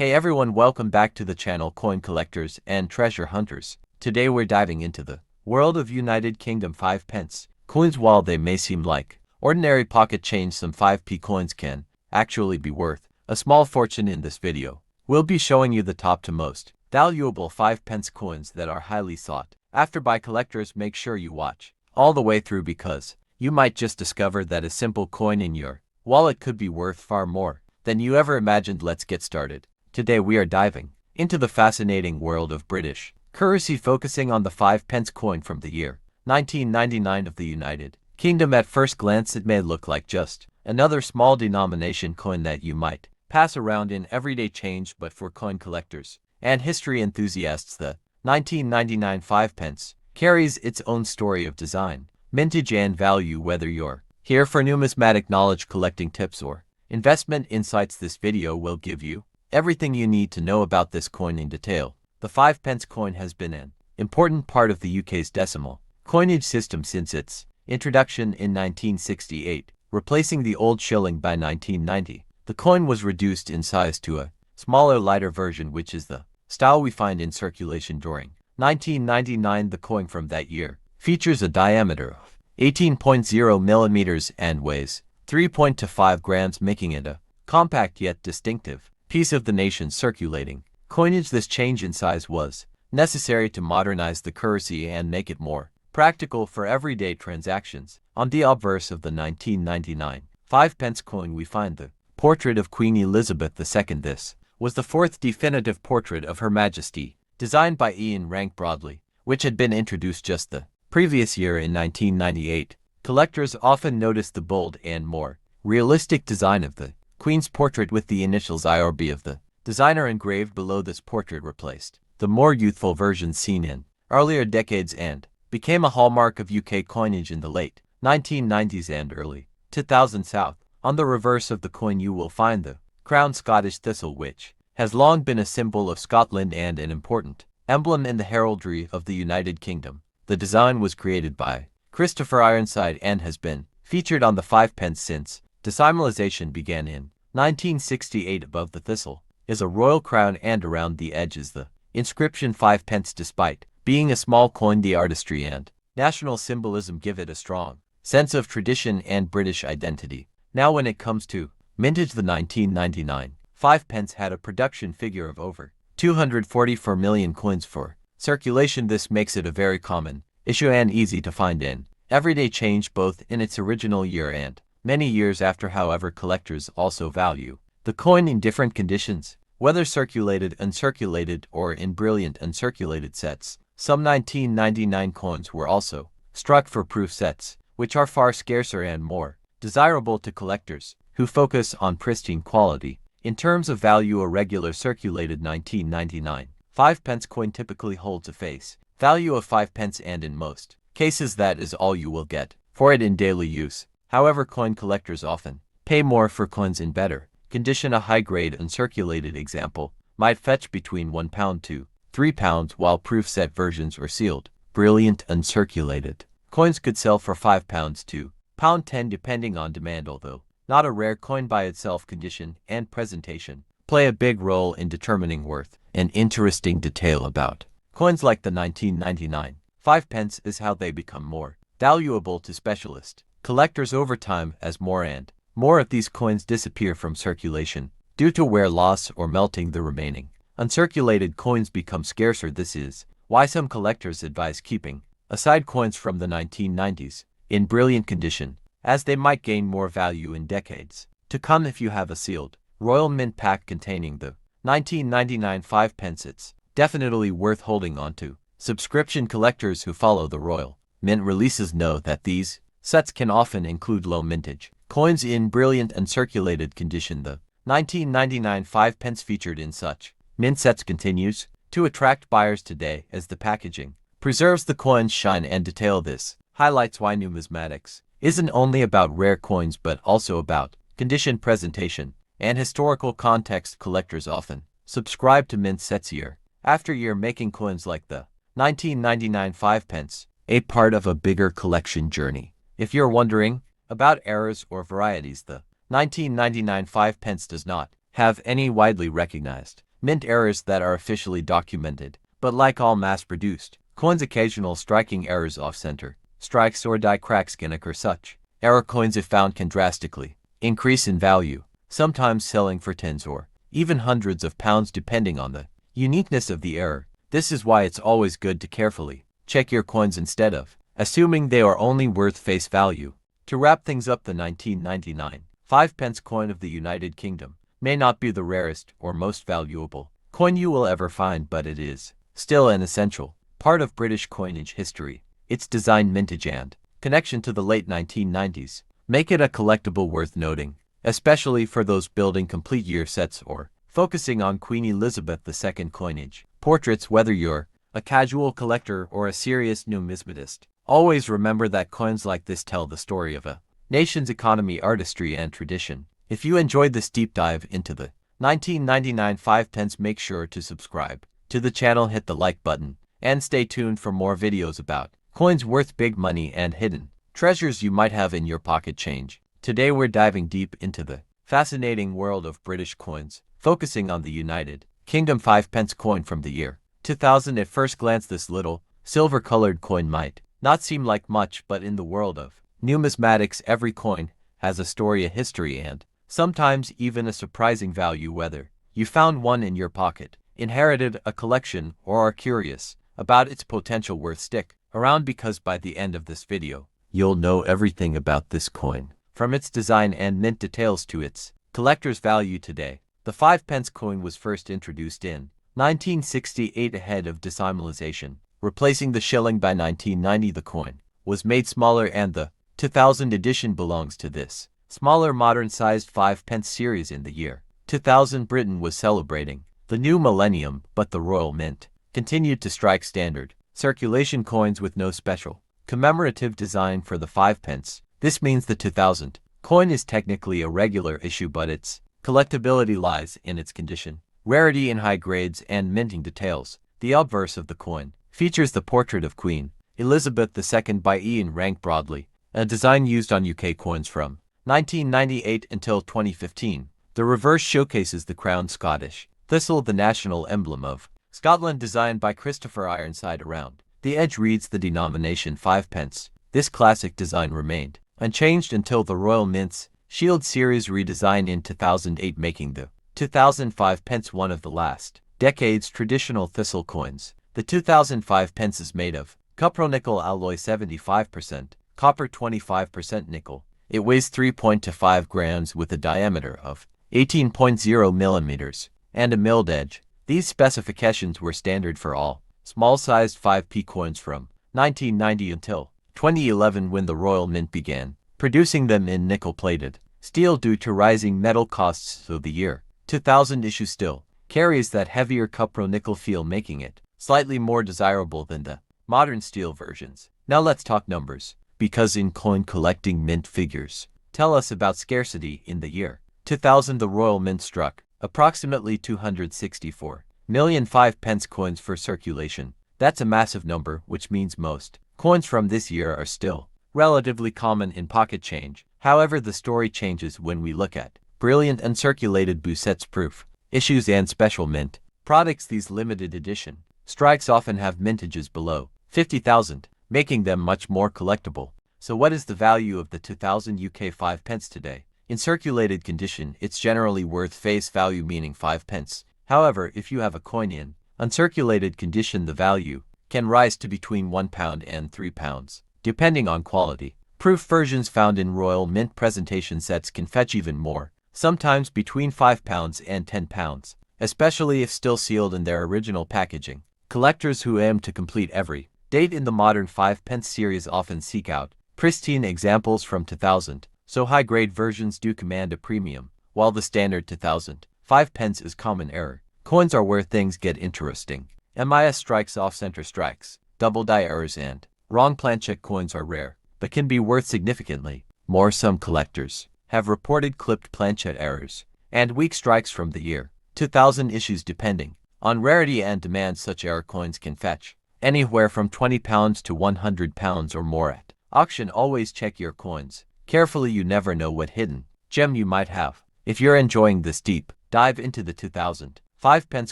Hey everyone, welcome back to the channel Coin Collectors and Treasure Hunters. Today we're diving into the world of United Kingdom 5 pence coins. While they may seem like ordinary pocket change, some 5p coins can actually be worth a small fortune. In this video, we'll be showing you the top to most valuable 5 pence coins that are highly sought after by collectors. Make sure you watch all the way through because you might just discover that a simple coin in your wallet could be worth far more than you ever imagined. Let's get started. Today we are diving into the fascinating world of British currency, focusing on the 5 pence coin from the year 1999 of the United Kingdom. At first glance it may look like just another small denomination coin that you might pass around in everyday change, but for coin collectors and history enthusiasts, the 1999 5 pence carries its own story of design, mintage and value. Whether you're here for numismatic knowledge, collecting tips, or investment insights, this video will give you everything you need to know about this coin in detail. The 5 pence coin has been an important part of the UK's decimal coinage system since its introduction in 1968, replacing the old shilling by 1990. The coin was reduced in size to a smaller, lighter version, which is the style we find in circulation during 1999. The coin from that year features a diameter of 18.0 millimeters and weighs 3.25 grams, making it a compact yet distinctive piece of the nation's circulating coinage. This change in size was necessary to modernize the currency and make it more practical for everyday transactions. On the obverse of the 1999 5 pence coin we find the portrait of Queen Elizabeth II. This was the fourth definitive portrait of Her Majesty, designed by Ian Rank Broadley, which had been introduced just the previous year in 1998. Collectors often notice the bold and more realistic design of the Queen's portrait, with the initials IRB of the designer engraved below. This portrait replaced the more youthful versions seen in earlier decades and became a hallmark of UK coinage in the late 1990s and early 2000s. South on the reverse of the coin you will find the crowned Scottish thistle, which has long been a symbol of Scotland and an important emblem in the heraldry of the United Kingdom. The design was created by Christopher Ironside and has been featured on the 5 pence since decimalization began in 1968. Above the thistle is a royal crown, and around the edge is the inscription 5 pence. Despite being a small coin, the artistry and national symbolism give it a strong sense of tradition and British identity. Now when it comes to mintage, the 1999 5 pence had a production figure of over 244 million coins for circulation. This makes it a very common issue and easy to find in everyday change, both in its original year and many years after. However, collectors also value the coin in different conditions, whether circulated, uncirculated, or in brilliant uncirculated sets. Some 1999 coins were also struck for proof sets, which are far scarcer and more desirable to collectors who focus on pristine quality. In terms of value, a regular circulated 1999 5 pence coin typically holds a face value of 5 pence, and in most cases that is all you will get for it in daily use. However, coin collectors often pay more for coins in better condition. A high-grade uncirculated example might fetch between £1 to £3, while proof set versions or sealed, brilliant uncirculated coins could sell for £5 to £10 depending on demand. Although not a rare coin by itself, condition and presentation play a big role in determining worth. An interesting detail about coins like the 1999 5 pence is how they become more valuable to specialist collectors over time, as more and more of these coins disappear from circulation due to wear, loss, or melting. The remaining uncirculated coins become scarcer. This is why some collectors advise keeping aside coins from the 1990s in brilliant condition, as they might gain more value in decades to come. If you have a sealed Royal Mint pack containing the 1999 5 pence, it's definitely worth holding onto. Subscription collectors who follow the Royal Mint releases know that these sets can often include low mintage coins in brilliant uncirculated condition. The 1999 5 pence featured in such mint sets continues to attract buyers today, as the packaging preserves the coin's shine and detail. This highlights why numismatics isn't only about rare coins but also about condition, presentation, and historical context. Collectors often subscribe to mint sets year after year, making coins like the 1999 5 pence a part of a bigger collection journey. If you're wondering about errors or varieties, the 1999 5 pence does not have any widely recognized mint errors that are officially documented. But like all mass-produced coins, occasional striking errors off-center, strikes or die cracks can occur. Such error coins, if found, can drastically increase in value, sometimes selling for tens or even hundreds of pounds depending on the uniqueness of the error. This is why it's always good to carefully check your coins instead of assuming they are only worth face value. To wrap things up, the 1999 5-pence coin of the United Kingdom may not be the rarest or most valuable coin you will ever find, but it is still an essential part of British coinage history. Its design, mintage, and connection to the late 1990s make it a collectible worth noting, especially for those building complete year sets or focusing on Queen Elizabeth II coinage portraits. Whether you're a casual collector or a serious numismatist, always remember that coins like this tell the story of a nation's economy, artistry, and tradition. If you enjoyed this deep dive into the 1999 5-pence, make sure to subscribe to the channel, hit the like button, and stay tuned for more videos about coins worth big money and hidden treasures you might have in your pocket change. Today we're diving deep into the fascinating world of British coins, focusing on the United Kingdom 5-pence coin from the year 2000. At first glance, this little silver-colored coin might not seem like much, but in the world of numismatics, every coin has a story, a history, and sometimes even a surprising value. Whether you found one in your pocket, inherited a collection, or are curious about its potential worth, stick around, because by the end of this video, you'll know everything about this coin, from its design and mint details to its collector's value today. The 5-pence coin was first introduced in 1968 ahead of decimalization, replacing the shilling. By 1990, the coin was made smaller, and the 2000 edition belongs to this smaller, modern-sized 5-pence series. In the year 2000, Britain was celebrating the new millennium, but the Royal Mint continued to strike standard circulation coins with no special commemorative design for the 5-pence. This means the 2000 coin is technically a regular issue, but its collectability lies in its condition, rarity in high grades, and minting details. The obverse of the coin features the portrait of Queen Elizabeth II by Ian Rank Broadley, a design used on UK coins from 1998 until 2015. The reverse showcases the crowned Scottish thistle, the national emblem of Scotland, designed by Christopher Ironside. Around the edge reads the denomination 5-pence. This classic design remained unchanged until the Royal Mint's Shield series redesign in 2008, making the 2005 pence one of the last decade's traditional thistle coins. The 2005 pence is made of cupronickel alloy, 75% copper, 25% nickel. It weighs 3.25 grams with a diameter of 18.0 millimeters and a milled edge. These specifications were standard for all small-sized 5p coins from 1990 until 2011, when the Royal Mint began producing them in nickel-plated steel due to rising metal costs, so the year 2000 issue still carries that heavier cupronickel feel, making it slightly more desirable than the modern steel versions. Now let's talk numbers, because in coin collecting, mint figures tell us about scarcity. In the year 2000, the Royal Mint struck approximately 264 million 5-pence coins for circulation. That's a massive number, which means most coins from this year are still relatively common in pocket change. However, the story changes when we look at brilliant uncirculated Bousset's proof issues and special mint products. These limited edition strikes often have mintages below 50,000, making them much more collectible. So what is the value of the 2000 UK 5-pence today? In circulated condition, it's generally worth face value, meaning 5-pence. However, if you have a coin in uncirculated condition, the value can rise to between £1 and £3, depending on quality. Proof versions found in Royal Mint presentation sets can fetch even more, sometimes between £5 and £10, especially if still sealed in their original packaging. Collectors who aim to complete every date in the modern 5-pence series often seek out pristine examples from 2000, so high-grade versions do command a premium, while the standard 2000 5-pence is common error. Coins are where things get interesting. MIS strikes, off-center strikes, double die errors, and wrong planchette coins are rare, but can be worth significantly more. Some collectors have reported clipped planchette errors and weak strikes from the year 2000 issues. Depending on rarity and demand, such error coins can fetch anywhere from £20 to £100 or more at auction. Always check your coins carefully. You never know what hidden gem you might have. If you're enjoying this deep dive into the 2000 5 pence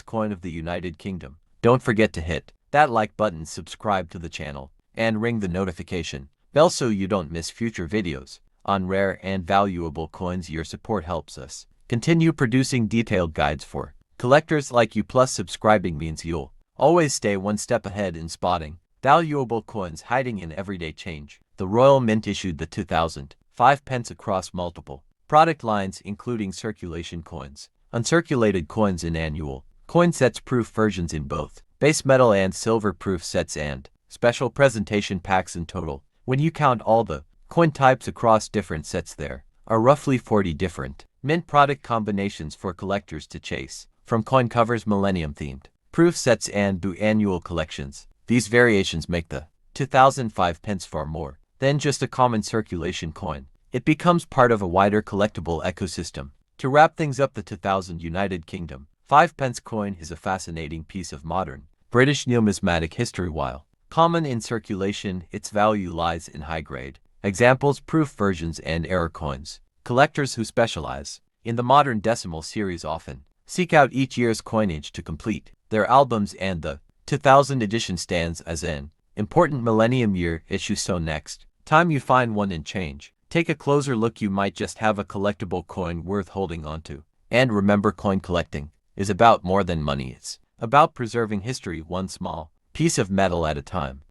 coin of the United Kingdom. Don't forget to hit that like button, subscribe to the channel, and ring the notification bell so you don't miss future videos on rare and valuable coins. Your support helps us continue producing detailed guides for collectors like you, plus subscribing means you'll always stay one step ahead in spotting valuable coins hiding in everyday change. The Royal Mint issued the 2005 pence across multiple product lines, including circulation coins, uncirculated coins, and annual coin sets, proof versions in both base metal and silver proof sets, and special presentation packs. In total, when you count all the coin types across different sets, there are roughly 40 different mint product combinations for collectors to chase, from coin covers, millennium-themed proof sets, and annual collections. These variations make the 2005 pence far more than just a common circulation coin. It becomes part of a wider collectible ecosystem. To wrap things up, the 2000 United Kingdom 5 pence coin is a fascinating piece of modern British numismatic history. While common in circulation, its value lies in high-grade examples, proof versions, and error coins. Collectors who specialize in the modern decimal series often seek out each year's coinage to complete their albums, and the 2000 edition stands as an important millennium year issue. So next time you find one in change, take a closer look. You might just have a collectible coin worth holding onto. And remember, coin collecting is about more than money. It's about preserving history, one small piece of metal at a time.